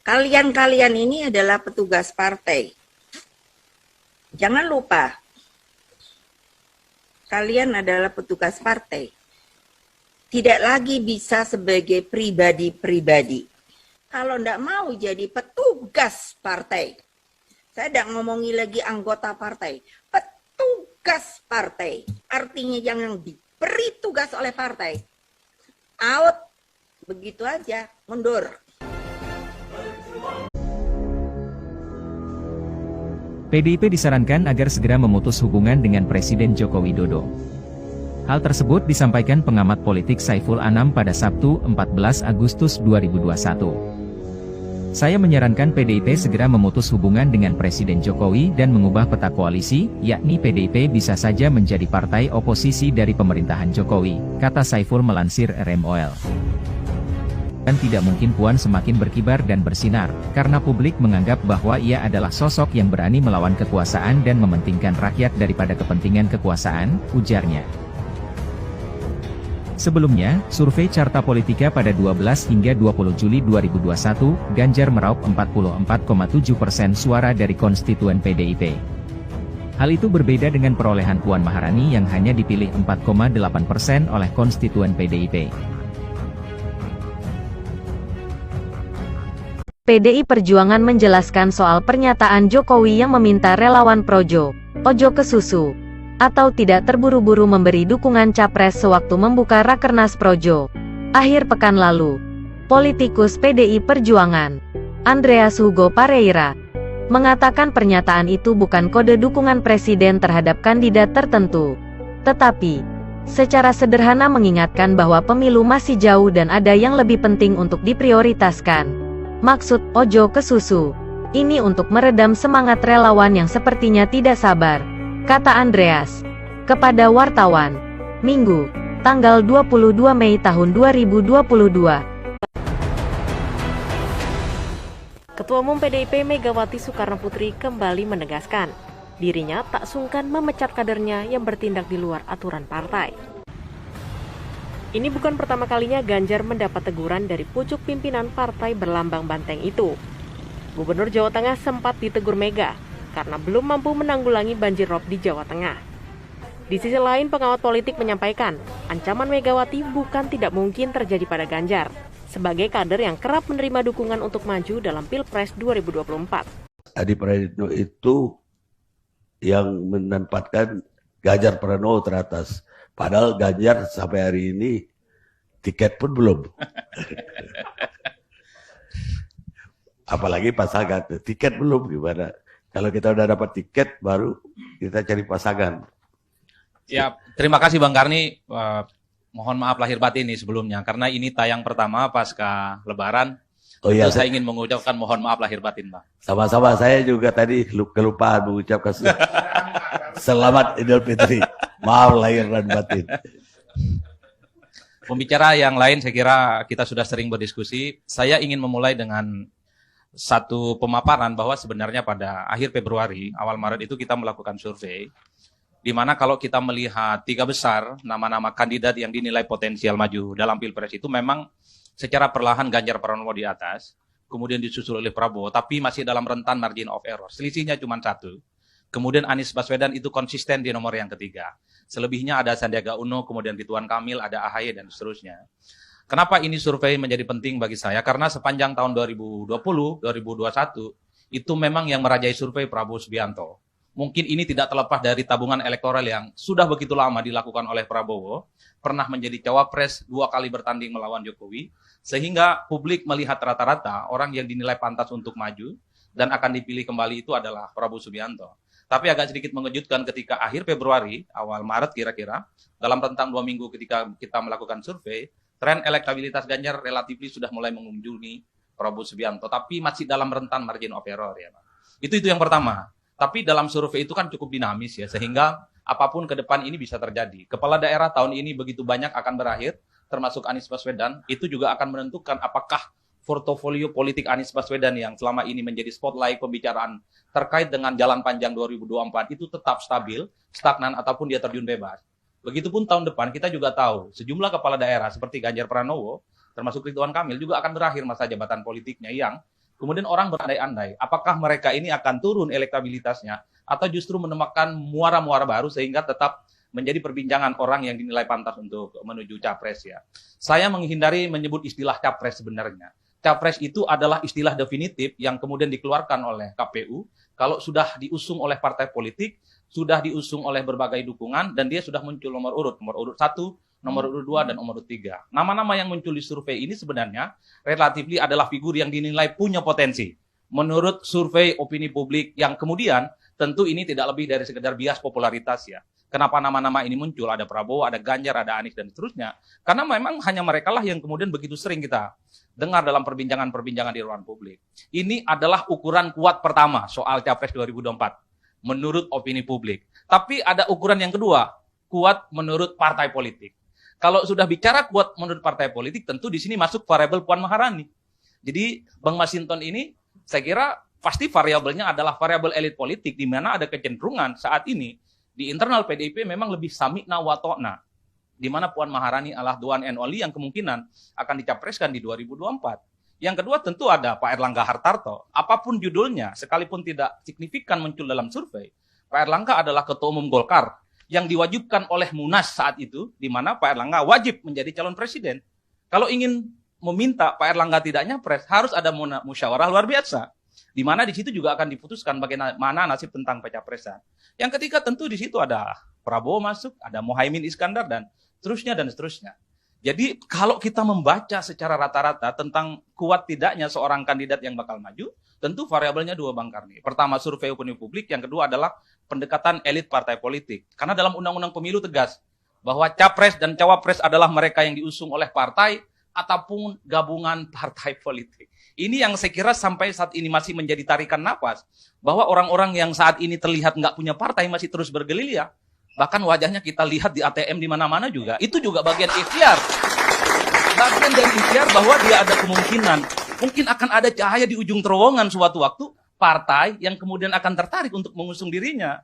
Kalian-kalian ini adalah petugas partai. Jangan lupa, kalian adalah petugas partai. Tidak lagi bisa sebagai pribadi-pribadi. Kalau enggak mau jadi petugas partai. Saya tidak ngomongi lagi anggota partai. Petugas partai. Artinya yang diberi tugas oleh partai. Out. Begitu aja. Mundur. PDIP disarankan agar segera memutus hubungan dengan Presiden Joko Widodo. Hal tersebut disampaikan pengamat politik Saiful Anam pada Sabtu, 14 Agustus 2021. Saya menyarankan PDIP segera memutus hubungan dengan Presiden Jokowi dan mengubah peta koalisi, yakni PDIP bisa saja menjadi partai oposisi dari pemerintahan Jokowi, kata Saiful melansir RM Oil. Dan tidak mungkin Puan semakin berkibar dan bersinar, karena publik menganggap bahwa ia adalah sosok yang berani melawan kekuasaan dan mementingkan rakyat daripada kepentingan kekuasaan, ujarnya. Sebelumnya, survei Carta Politika pada 12 hingga 20 Juli 2021, Ganjar meraup 44,7% suara dari konstituen PDIP. Hal itu berbeda dengan perolehan Puan Maharani yang hanya dipilih 4,8% oleh konstituen PDIP. PDI Perjuangan menjelaskan soal pernyataan Jokowi yang meminta relawan projo, ojo ke susu, atau tidak terburu-buru memberi dukungan capres sewaktu membuka Rakernas Projo akhir pekan lalu. Politikus PDI Perjuangan, Andreas Hugo Pareira, mengatakan pernyataan itu bukan kode dukungan presiden terhadap kandidat tertentu, tetapi secara sederhana mengingatkan bahwa pemilu masih jauh dan ada yang lebih penting untuk diprioritaskan. Maksud ojo ke susu ini untuk meredam semangat relawan yang sepertinya tidak sabar, kata Andreas kepada wartawan Minggu, tanggal 22 Mei tahun 2022. Ketua Umum PDIP Megawati Soekarnoputri kembali menegaskan dirinya tak sungkan memecat kadernya yang bertindak di luar aturan partai. Ini bukan pertama kalinya Ganjar mendapat teguran dari pucuk pimpinan partai berlambang banteng itu. Gubernur Jawa Tengah sempat ditegur Mega karena belum mampu menanggulangi banjir rob di Jawa Tengah. Di sisi lain, pengamat politik menyampaikan, ancaman Megawati bukan tidak mungkin terjadi pada Ganjar, sebagai kader yang kerap menerima dukungan untuk maju dalam Pilpres 2024. Adi Praetno itu yang menempatkan Ganjar Pranowo teratas. Padahal Ganjar sampai hari ini tiket pun belum. Apalagi pasangan, tiket belum gimana. Kalau kita udah dapat tiket, baru kita cari pasangan. Ya, terima kasih Bang Karni. Mohon maaf lahir batin nih sebelumnya, karena ini tayang pertama pasca Lebaran. Oh iya, saya ingin mengucapkan mohon maaf lahir batin, Bang. Sama-sama, saya juga tadi kelupaan mengucapkan selamat Idul Fitri. Maaf lahir dan batin. Pembicara yang lain saya kira kita sudah sering berdiskusi. Saya ingin memulai dengan satu pemaparan bahwa sebenarnya pada akhir Februari, awal Maret itu kita melakukan survei, di mana kalau kita melihat tiga besar nama-nama kandidat yang dinilai potensial maju dalam Pilpres itu memang secara perlahan Ganjar Pranowo di atas, kemudian disusul oleh Prabowo, tapi masih dalam rentan margin of error. Selisihnya cuma satu. Kemudian Anies Baswedan itu konsisten di nomor yang ketiga. Selebihnya ada Sandiaga Uno, kemudian Ridwan Kamil, ada AHY, dan seterusnya. Kenapa ini survei menjadi penting bagi saya? Karena sepanjang tahun 2020, 2021, itu memang yang merajai survei Prabowo Subianto. Mungkin ini tidak terlepas dari tabungan elektoral yang sudah begitu lama dilakukan oleh Prabowo, pernah menjadi cawapres 2 kali bertanding melawan Jokowi, sehingga publik melihat rata-rata orang yang dinilai pantas untuk maju dan akan dipilih kembali itu adalah Prabowo Subianto. Tapi agak sedikit mengejutkan ketika akhir Februari, awal Maret kira-kira, dalam rentang 2 minggu ketika kita melakukan survei, tren elektabilitas Ganjar relatif sudah mulai mengunjungi Prabowo Subianto, tapi masih dalam rentan margin of error ya, Pak. Itu yang pertama. Tapi dalam survei itu kan cukup dinamis ya, sehingga apapun ke depan ini bisa terjadi. Kepala daerah tahun ini begitu banyak akan berakhir, termasuk Anies Baswedan, itu juga akan menentukan apakah portofolio politik Anies Baswedan yang selama ini menjadi spotlight pembicaraan terkait dengan jalan panjang 2024 itu tetap stabil, stagnan, ataupun dia terjun bebas. Begitupun tahun depan kita juga tahu sejumlah kepala daerah seperti Ganjar Pranowo, termasuk Ridwan Kamil juga akan berakhir masa jabatan politiknya yang kemudian orang berandai-andai, apakah mereka ini akan turun elektabilitasnya, atau justru menemukan muara-muara baru sehingga tetap menjadi perbincangan orang yang dinilai pantas untuk menuju capres ya. Saya menghindari menyebut istilah capres sebenarnya. Capres itu adalah istilah definitif yang kemudian dikeluarkan oleh KPU kalau sudah diusung oleh partai politik, sudah diusung oleh berbagai dukungan, dan dia sudah muncul nomor urut 1, nomor urut 2, dan nomor urut 3. Nama-nama yang muncul di survei ini sebenarnya relatifly adalah figur yang dinilai punya potensi. Menurut survei opini publik yang kemudian tentu ini tidak lebih dari sekedar bias popularitas ya. Kenapa nama-nama ini muncul? Ada Prabowo, ada Ganjar, ada Anies, dan seterusnya. Karena memang hanya mereka lah yang kemudian begitu sering kita dengar dalam perbincangan-perbincangan di ruang publik. Ini adalah ukuran kuat pertama soal Capres 2024. Menurut opini publik. Tapi ada ukuran yang kedua, kuat menurut partai politik. Kalau sudah bicara kuat menurut partai politik, tentu di sini masuk variabel Puan Maharani. Jadi Bang Masinton ini, saya kira pasti variabelnya adalah variabel elit politik, di mana ada kecenderungan saat ini di internal PDIP memang lebih sami'na wa ta'na, di mana Puan Maharani adalah the one and only yang kemungkinan akan dicapreskan di 2024. Yang kedua tentu ada Pak Erlangga Hartarto. Apapun judulnya, sekalipun tidak signifikan muncul dalam survei, Pak Erlangga adalah Ketua Umum Golkar yang diwajibkan oleh Munas saat itu, di mana Pak Erlangga wajib menjadi calon presiden. Kalau ingin meminta Pak Erlangga tidak nyapres, harus ada musyawarah luar biasa, di mana di situ juga akan diputuskan bagaimana nasib tentang pencapresan. Yang ketiga tentu di situ ada Prabowo masuk, ada Muhaimin Iskandar, dan seterusnya dan seterusnya. Jadi kalau kita membaca secara rata-rata tentang kuat tidaknya seorang kandidat yang bakal maju, tentu variabelnya dua Bang Karni. Pertama survei opini publik, yang kedua adalah pendekatan elit partai politik. Karena dalam Undang-Undang Pemilu tegas bahwa capres dan cawapres adalah mereka yang diusung oleh partai ataupun gabungan partai politik. Ini yang saya kira sampai saat ini masih menjadi tarikan napas, bahwa orang-orang yang saat ini terlihat nggak punya partai masih terus bergerilya. Bahkan wajahnya kita lihat di ATM di mana-mana juga. Itu juga bagian ikhtiar. Bagian dari ikhtiar bahwa dia ada kemungkinan. Mungkin akan ada cahaya di ujung terowongan suatu waktu. Partai yang kemudian akan tertarik untuk mengusung dirinya.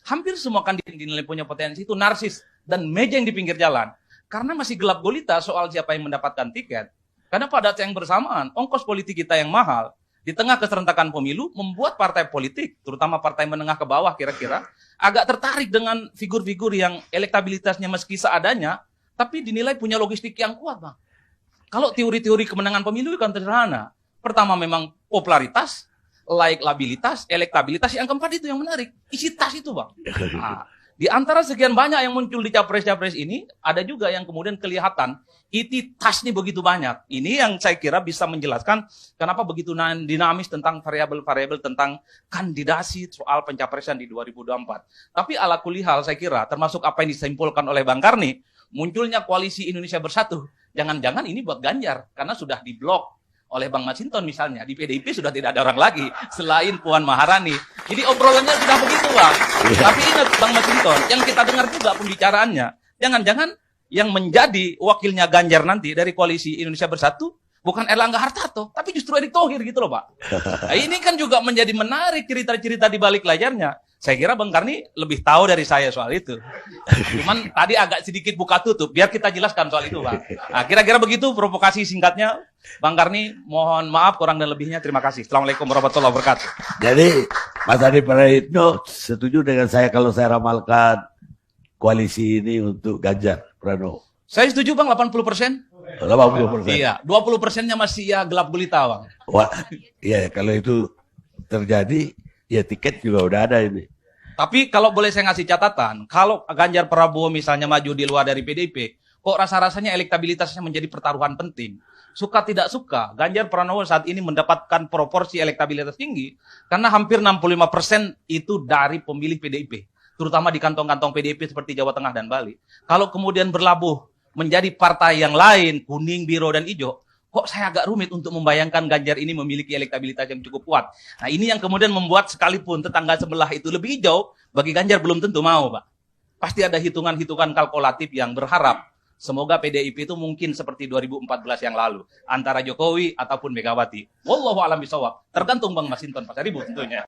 Hampir semua kandidat dinilai punya potensi itu narsis dan mejeng di pinggir jalan. Karena masih gelap gulita soal siapa yang mendapatkan tiket. Karena pada saat yang bersamaan, ongkos politik kita yang mahal, di tengah keserentakan pemilu, membuat partai politik, terutama partai menengah ke bawah kira-kira, agak tertarik dengan figur-figur yang elektabilitasnya meski seadanya, tapi dinilai punya logistik yang kuat, Bang. Kalau teori-teori kemenangan pemilu kan sederhana. Pertama memang popularitas, likabilitas, elektabilitas. Yang keempat itu yang menarik, isi tas itu, Bang. Nah, di antara sekian banyak yang muncul di capres-capres ini, ada juga yang kemudian kelihatan isi tas ini begitu banyak. Ini yang saya kira bisa menjelaskan kenapa begitu dinamis tentang variabel-variabel tentang kandidasi soal pencapresan di 2024. Tapi ala kulihal saya kira, termasuk apa yang disimpulkan oleh Bang Karni, munculnya koalisi Indonesia Bersatu. Jangan-jangan ini buat Ganjar, karena sudah diblok oleh Bang Masinton misalnya. Di PDIP sudah tidak ada orang lagi selain Puan Maharani. Jadi obrolannya sudah begitu, Bang. Tapi ingat Bang Masinton, yang kita dengar juga pembicaraannya. Jangan-jangan yang menjadi wakilnya Ganjar nanti dari koalisi Indonesia Bersatu bukan Erlangga Hartarto, tapi justru Erick Thohir gitu loh, Pak. Nah, ini kan juga menjadi menarik cerita-cerita di balik layarnya. Saya kira Bang Karni lebih tahu dari saya soal itu. Cuman tadi agak sedikit buka tutup, biar kita jelaskan soal itu, Bang. Nah, kira-kira begitu provokasi singkatnya. Bang Karni, mohon maaf kurang dan lebihnya. Terima kasih. Assalamualaikum warahmatullahi wabarakatuh. Jadi Mas Adi Praitno setuju dengan saya kalau saya ramalkan koalisi ini untuk Ganjar Pranowo. Saya setuju, Bang, 80%. 80%. Iya, 20%-nya masih ya gelap gulita, Bang. Wah, iya kalau itu terjadi, ya tiket juga udah ada ini. Tapi kalau boleh saya ngasih catatan, kalau Ganjar Prabowo misalnya maju di luar dari PDIP, kok rasa-rasanya elektabilitasnya menjadi pertaruhan penting. Suka tidak suka, Ganjar Pranowo saat ini mendapatkan proporsi elektabilitas tinggi, karena hampir 65% itu dari pemilih PDIP. Terutama di kantong-kantong PDIP seperti Jawa Tengah dan Bali. Kalau kemudian berlabuh menjadi partai yang lain, kuning, biru, dan hijau, kok saya agak rumit untuk membayangkan Ganjar ini memiliki elektabilitas yang cukup kuat. Nah ini yang kemudian membuat sekalipun tetangga sebelah itu lebih hijau, bagi Ganjar belum tentu mau, Pak. Pasti ada hitungan-hitungan kalkulatif yang berharap semoga PDIP itu mungkin seperti 2014 yang lalu, antara Jokowi ataupun Megawati. Wallahu a'lam bishawab. Tergantung Bang Masinton Pasaribu tentunya.